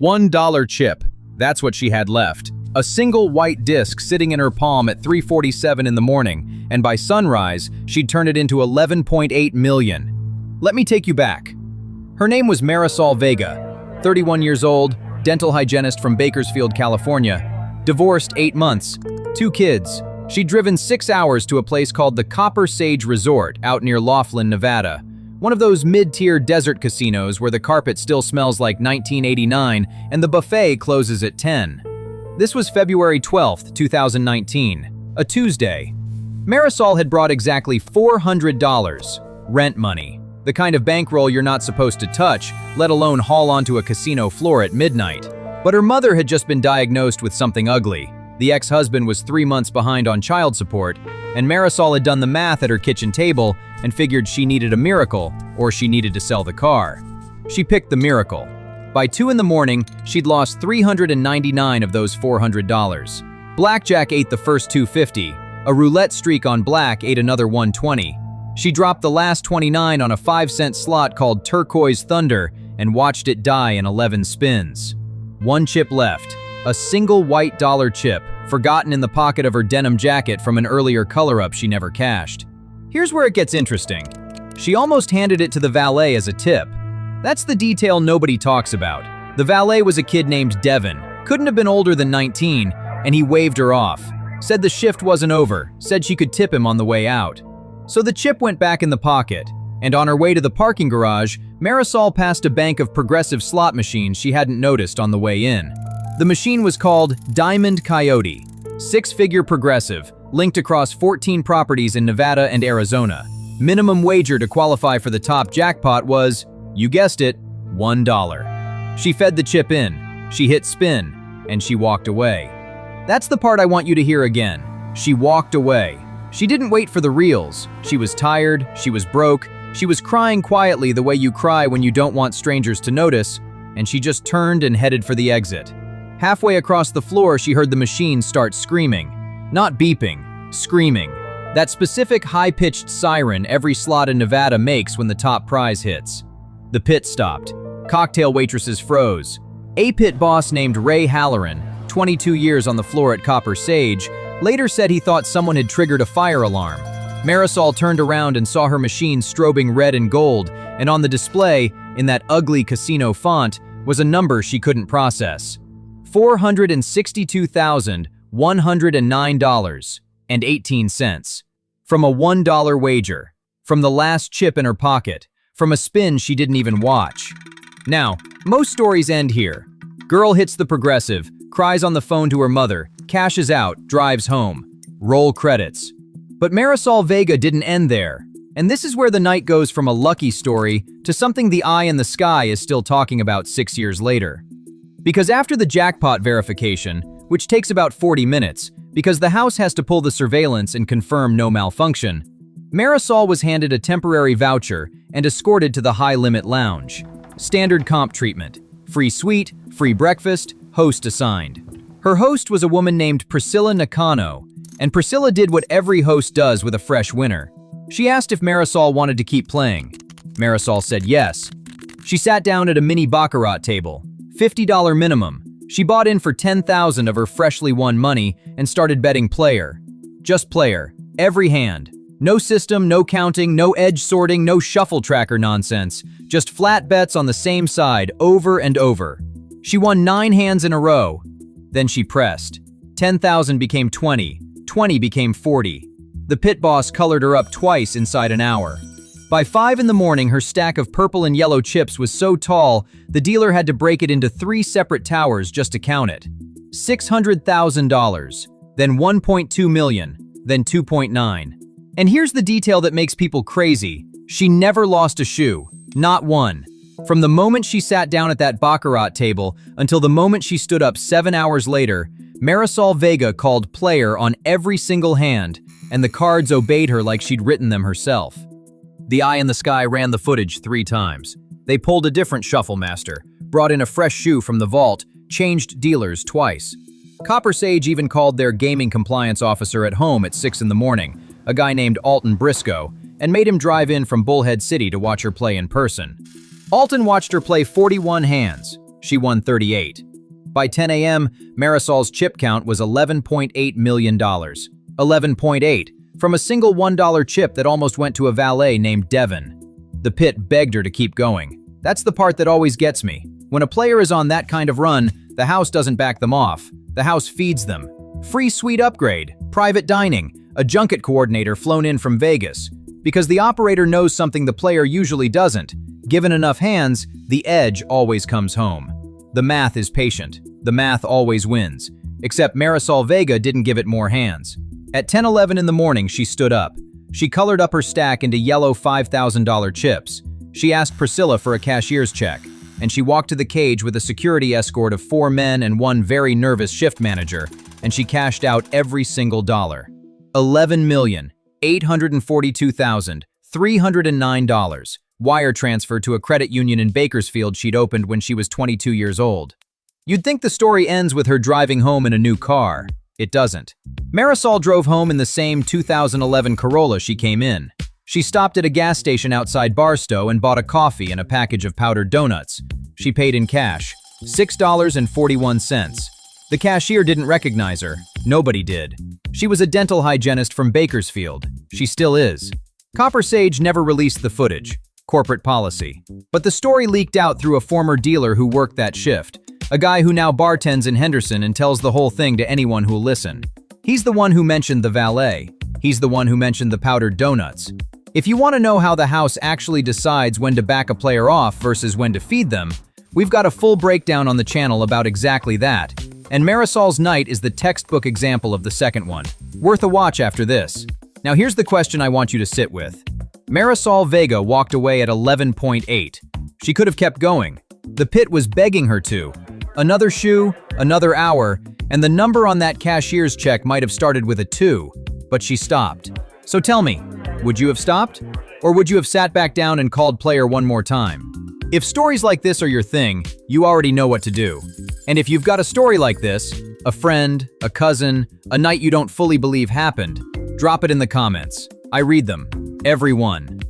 $1 chip. That's what she had left. A single white disc sitting in her palm at 3:47 in the morning, and by sunrise, she'd turn it into 11.8 million. Let me take you back. Her name was Marisol Vega, 31 years old, dental hygienist from Bakersfield, California, divorced 8 months, 2 kids. She'd driven 6 hours to a place called the Copper Sage Resort out near Laughlin, Nevada. One of those mid-tier desert casinos where the carpet still smells like 1989 and the buffet closes at 10. This was February 12, 2019, a Tuesday. Marisol had brought exactly $400, rent money, the kind of bankroll you're not supposed to touch, let alone haul onto a casino floor at midnight. But her mother had just been diagnosed with something ugly. The ex-husband was 3 months behind on child support, and Marisol had done the math at her kitchen table and figured she needed a miracle or she needed to sell the car. She picked the miracle. By 2 in the morning, she'd lost $399 of those $400. Blackjack ate the first $250. A roulette streak on black ate another $120. She dropped the last $29 on a 5-cent slot called Turquoise Thunder and watched it die in 11 spins. 1 chip left. A single white dollar chip, forgotten in the pocket of her denim jacket from an earlier color-up she never cashed. Here's where it gets interesting. She almost handed it to the valet as a tip. That's the detail nobody talks about. The valet was a kid named Devin, couldn't have been older than 19, and he waved her off. Said the shift wasn't over, said she could tip him on the way out. So the chip went back in the pocket, and on her way to the parking garage, Marisol passed a bank of progressive slot machines she hadn't noticed on the way in. The machine was called Diamond Coyote, 6-figure progressive, linked across 14 properties in Nevada and Arizona. Minimum wager to qualify for the top jackpot was, you guessed it, $1. She fed the chip in, she hit spin, and she walked away. That's the part I want you to hear again. She walked away. She didn't wait for the reels. She was tired, she was broke, she was crying quietly the way you cry when you don't want strangers to notice, and she just turned and headed for the exit. Halfway across the floor, she heard the machine start screaming. Not beeping, screaming. That specific high-pitched siren every slot in Nevada makes when the top prize hits. The pit stopped. Cocktail waitresses froze. A pit boss named Ray Halloran, 22 years on the floor at Copper Sage, later said he thought someone had triggered a fire alarm. Marisol turned around and saw her machine strobing red and gold, and on the display, in that ugly casino font, was a number she couldn't process. $462,109.18. From a $1 wager. From the last chip in her pocket. From a spin she didn't even watch. Now, most stories end here. Girl hits the progressive, cries on the phone to her mother, cashes out, drives home. Roll credits. But Marisol Vega didn't end there. And this is where the night goes from a lucky story to something the eye in the sky is still talking about 6 years later. Because after the jackpot verification, which takes about 40 minutes, because the house has to pull the surveillance and confirm no malfunction, Marisol was handed a temporary voucher and escorted to the high-limit lounge. Standard comp treatment. Free suite, free breakfast, host assigned. Her host was a woman named Priscilla Nakano, and Priscilla did what every host does with a fresh winner. She asked if Marisol wanted to keep playing. Marisol said yes. She sat down at a mini baccarat table. $50 minimum. She bought in for $10,000 of her freshly won money and started betting player. Just player. Every hand. No system, no counting, no edge sorting, no shuffle tracker nonsense. Just flat bets on the same side, over and over. She won 9 hands in a row. Then she pressed. 10,000 became 20. 20 became 40. The pit boss colored her up twice inside an hour. By 5 in the morning, her stack of purple and yellow chips was so tall, the dealer had to break it into 3 separate towers just to count it. $600,000, then $1.2 million, then $2.9. And here's the detail that makes people crazy. She never lost a shoe, not one. From the moment she sat down at that baccarat table until the moment she stood up 7 hours later, Marisol Vega called player on every single hand, and the cards obeyed her like she'd written them herself. The eye in the sky ran the footage 3 times. They pulled a different shuffle master, brought in a fresh shoe from the vault, changed dealers twice. Copper Sage even called their gaming compliance officer at home at 6 in the morning, a guy named Alton Briscoe, and made him drive in from Bullhead City to watch her play in person. Alton watched her play 41 hands, She won 38. By 10 a.m., Marisol's chip count was $11.8 million. 11.8, from a single $1 chip that almost went to a valet named Devin. The pit begged her to keep going. That's the part that always gets me. When a player is on that kind of run, the house doesn't back them off. The house feeds them. Free suite upgrade, private dining, a junket coordinator flown in from Vegas. Because the operator knows something the player usually doesn't. Given enough hands, the edge always comes home. The math is patient. The math always wins. Except Marisol Vega didn't give it more hands. At 10:11 in the morning, she stood up. She colored up her stack into yellow $5,000 chips. She asked Priscilla for a cashier's check, and she walked to the cage with a security escort of 4 men and 1 very nervous shift manager, and she cashed out every single dollar. $11,842,309. Wire transfer to a credit union in Bakersfield she'd opened when she was 22 years old. You'd think the story ends with her driving home in a new car. It doesn't. Marisol drove home in the same 2011 Corolla she came in. She stopped at a gas station outside Barstow and bought a coffee and a package of powdered donuts. She paid in cash, $6.41. The cashier didn't recognize her. Nobody did. She was a dental hygienist from Bakersfield. She still is. Copper Sage never released the footage. Corporate policy. But the story leaked out through a former dealer who worked that shift. A guy who now bartends in Henderson and tells the whole thing to anyone who'll listen. He's the one who mentioned the valet. He's the one who mentioned the powdered donuts. If you want to know how the house actually decides when to back a player off versus when to feed them, we've got a full breakdown on the channel about exactly that. And Marisol's night is the textbook example of the second one. Worth a watch after this. Now here's the question I want you to sit with. Marisol Vega walked away at 11.8. She could have kept going. The pit was begging her to. Another shoe, another hour, and the number on that cashier's check might have started with a 2, but she stopped. So tell me, would you have stopped? Or would you have sat back down and called player one more time? If stories like this are your thing, you already know what to do. And if you've got a story like this, a friend, a cousin, a night you don't fully believe happened, drop it in the comments. I read them. Every one.